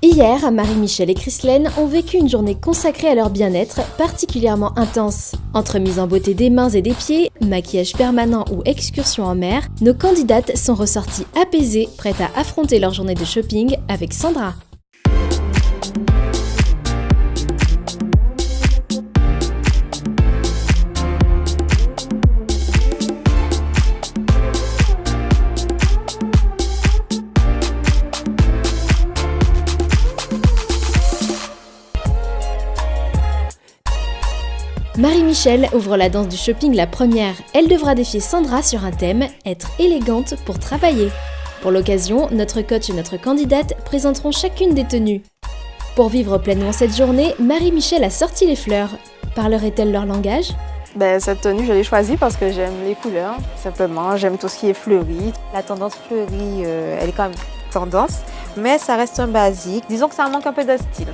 Hier, Marie-Michel et Christelaine ont vécu une journée consacrée à leur bien-être, particulièrement intense. Entre mise en beauté des mains et des pieds, maquillage permanent ou excursion en mer, nos candidates sont ressorties apaisées, prêtes à affronter leur journée de shopping avec Sandra. Marie-Michel ouvre la danse du shopping la première. Elle devra défier Sandra sur un thème « Être élégante pour travailler ». Pour l'occasion, notre coach et notre candidate présenteront chacune des tenues. Pour vivre pleinement cette journée, Marie-Michel a sorti les fleurs. Parlerait-elle leur langage ? Cette tenue, je l'ai choisie parce que j'aime les couleurs, simplement. J'aime tout ce qui est fleuri. La tendance fleurie, elle est quand même tendance, mais ça reste un basique. Disons que ça manque un peu de style.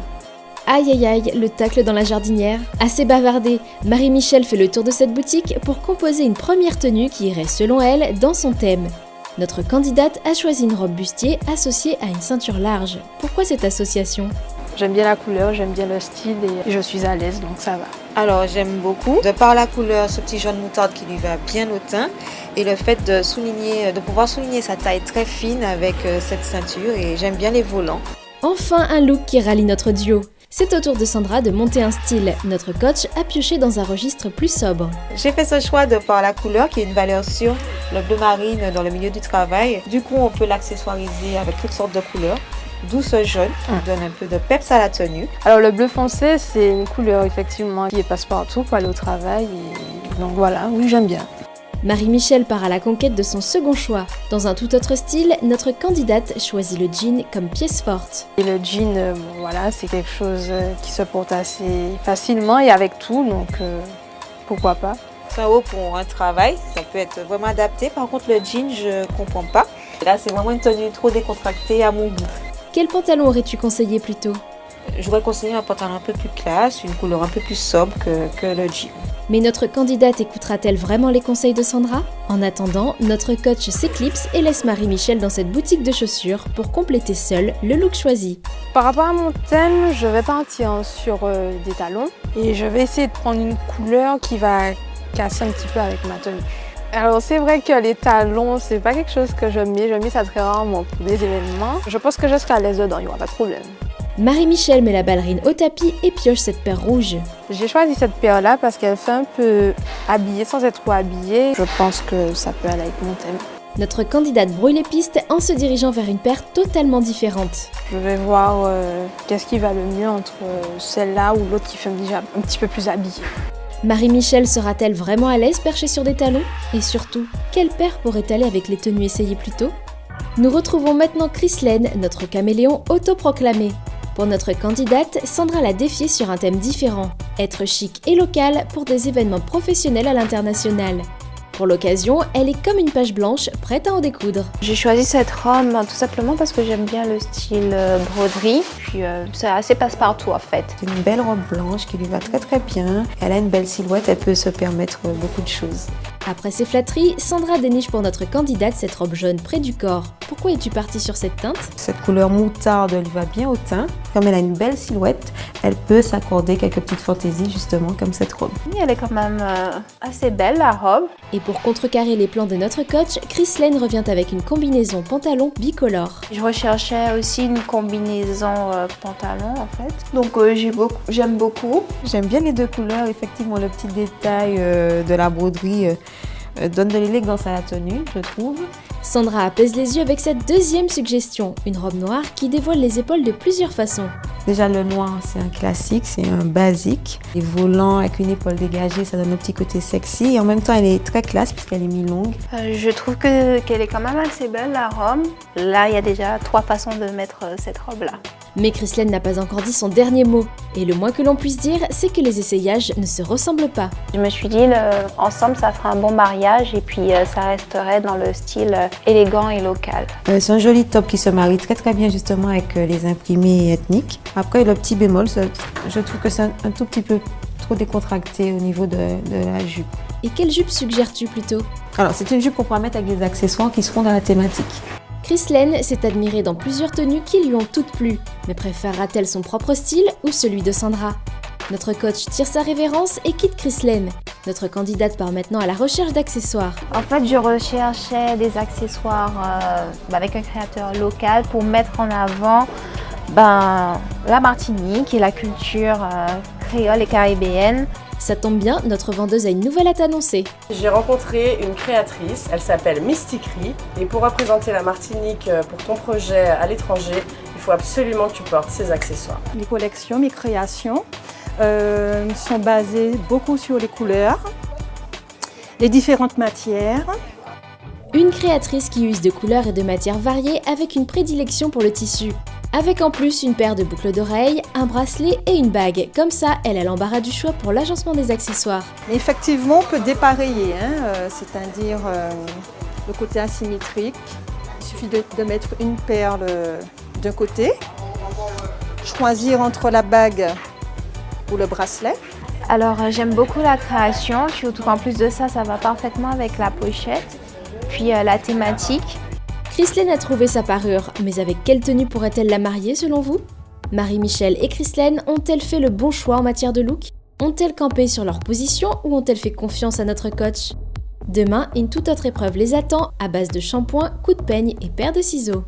Aïe aïe aïe, le tacle dans la jardinière. Assez bavardé, Marie-Michel fait le tour de cette boutique pour composer une première tenue qui irait selon elle dans son thème. Notre candidate a choisi une robe bustier associée à une ceinture large. Pourquoi cette association ? J'aime bien la couleur, j'aime bien le style et je suis à l'aise, donc ça va. Alors j'aime beaucoup, de par la couleur, ce petit jaune moutarde qui lui va bien au teint et le fait de pouvoir souligner sa taille très fine avec cette ceinture, et j'aime bien les volants. Enfin un look qui rallie notre duo. C'est au tour de Sandra de monter un style. Notre coach a pioché dans un registre plus sobre. J'ai fait ce choix de par la couleur qui est une valeur sûre, le bleu marine dans le milieu du travail. Du coup, on peut l'accessoiriser avec toutes sortes de couleurs, d'où ce jaune qui donne un peu de peps à la tenue. Alors le bleu foncé, c'est une couleur effectivement qui est passe-partout pour aller au travail. Et donc voilà, oui, j'aime bien. Marie-Michel part à la conquête de son second choix. Dans un tout autre style, notre candidate choisit le jean comme pièce forte. Et le jean, c'est quelque chose qui se porte assez facilement et avec tout, donc pourquoi pas. C'est un haut pour un travail, ça peut être vraiment adapté. Par contre, le jean, je comprends pas. Là, c'est vraiment une tenue trop décontractée à mon goût. Quel pantalon aurais-tu conseillé plutôt ? J'aurais conseillé un pantalon un peu plus classe, une couleur un peu plus sobre que le jean. Mais notre candidate écoutera-t-elle vraiment les conseils de Sandra ? En attendant, notre coach s'éclipse et laisse Marie-Michel dans cette boutique de chaussures pour compléter seule le look choisi. Par rapport à mon thème, je vais partir sur des talons et je vais essayer de prendre une couleur qui va casser un petit peu avec ma tenue. Alors c'est vrai que les talons, c'est pas quelque chose que je mets ça très rarement pour des événements. Je pense que je serai à l'aise dedans, il n'y aura pas de problème. Marie-Michel met la ballerine au tapis et pioche cette paire rouge. J'ai choisi cette paire-là parce qu'elle fait un peu habillée sans être trop habillée. Je pense que ça peut aller avec mon thème. Notre candidate brouille les pistes en se dirigeant vers une paire totalement différente. Je vais voir qu'est-ce qui va le mieux entre celle-là ou l'autre qui fait déjà un petit peu plus habillée. Marie-Michel sera-t-elle vraiment à l'aise perchée sur des talons ? Et surtout, quelle paire pourrait aller avec les tenues essayées plus tôt ? Nous retrouvons maintenant Christelaine, notre caméléon autoproclamé. Pour notre candidate, Sandra l'a défiée sur un thème différent, être chic et local pour des événements professionnels à l'international. Pour l'occasion, elle est comme une page blanche, prête à en découdre. J'ai choisi cette robe tout simplement parce que j'aime bien le style broderie, puis c'est assez passe-partout en fait. C'est une belle robe blanche qui lui va très très bien. Elle a une belle silhouette, elle peut se permettre beaucoup de choses. Après ces flatteries, Sandra déniche pour notre candidate cette robe jaune près du corps. Pourquoi es-tu partie sur cette teinte ? Cette couleur moutarde lui va bien au teint. Comme elle a une belle silhouette, elle peut s'accorder quelques petites fantaisies justement comme cette robe. Oui, elle est quand même assez belle la robe. Et pour contrecarrer les plans de notre coach, Christelaine revient avec une combinaison pantalon bicolore. Je recherchais aussi une combinaison pantalon en fait. Donc j'aime beaucoup. J'aime bien les deux couleurs, effectivement le petit détail de la broderie donne de l'élégance à la tenue, je trouve. Sandra apaise les yeux avec cette deuxième suggestion, une robe noire qui dévoile les épaules de plusieurs façons. Déjà le noir, c'est un classique, c'est un basique. Les volants avec une épaule dégagée, ça donne un petit côté sexy et en même temps elle est très classe puisqu'elle est mi-longue. Je trouve qu'elle est quand même assez belle la robe. Là, il y a déjà 3 façons de mettre cette robe-là. Mais Christelaine n'a pas encore dit son dernier mot. Et le moins que l'on puisse dire, c'est que les essayages ne se ressemblent pas. Je me suis dit, ensemble, ça fera un bon mariage et puis ça resterait dans le style élégant et local. C'est un joli top qui se marie très très bien justement avec les imprimés ethniques. Après, le petit bémol, je trouve que c'est un tout petit peu trop décontracté au niveau de la jupe. Et quelle jupe suggères-tu plutôt ? Alors, c'est une jupe qu'on pourra mettre avec des accessoires qui seront dans la thématique. Chrislène s'est admirée dans plusieurs tenues qui lui ont toutes plu, mais préférera-t-elle son propre style ou celui de Sandra? Notre coach tire sa révérence et quitte Chrislène. Notre candidate part maintenant à la recherche d'accessoires. En fait, je recherchais des accessoires avec un créateur local pour mettre en avant la Martinique et la culture créole et caribéenne. Ça tombe bien, notre vendeuse a une nouvelle à t'annoncer. J'ai rencontré une créatrice, elle s'appelle Mystiquerie, et pour représenter la Martinique pour ton projet à l'étranger, il faut absolument que tu portes ces accessoires. Mes collections, mes créations sont basées beaucoup sur les couleurs, les différentes matières. Une créatrice qui use de couleurs et de matières variées avec une prédilection pour le tissu. Avec en plus une paire de boucles d'oreilles, un bracelet et une bague. Comme ça, elle a l'embarras du choix pour l'agencement des accessoires. Mais effectivement, on peut dépareiller, c'est-à-dire le côté asymétrique. Il suffit de mettre une perle d'un côté, choisir entre la bague ou le bracelet. Alors j'aime beaucoup la création, surtout qu'en plus de ça, ça va parfaitement avec la pochette, puis la thématique. Chrislène a trouvé sa parure, mais avec quelle tenue pourrait-elle la marier selon vous? Marie-Michel et Chrislène ont-elles fait le bon choix en matière de look? Ont-elles campé sur leur position ou ont-elles fait confiance à notre coach? Demain, une toute autre épreuve les attend à base de shampoing, coups de peigne et paire de ciseaux.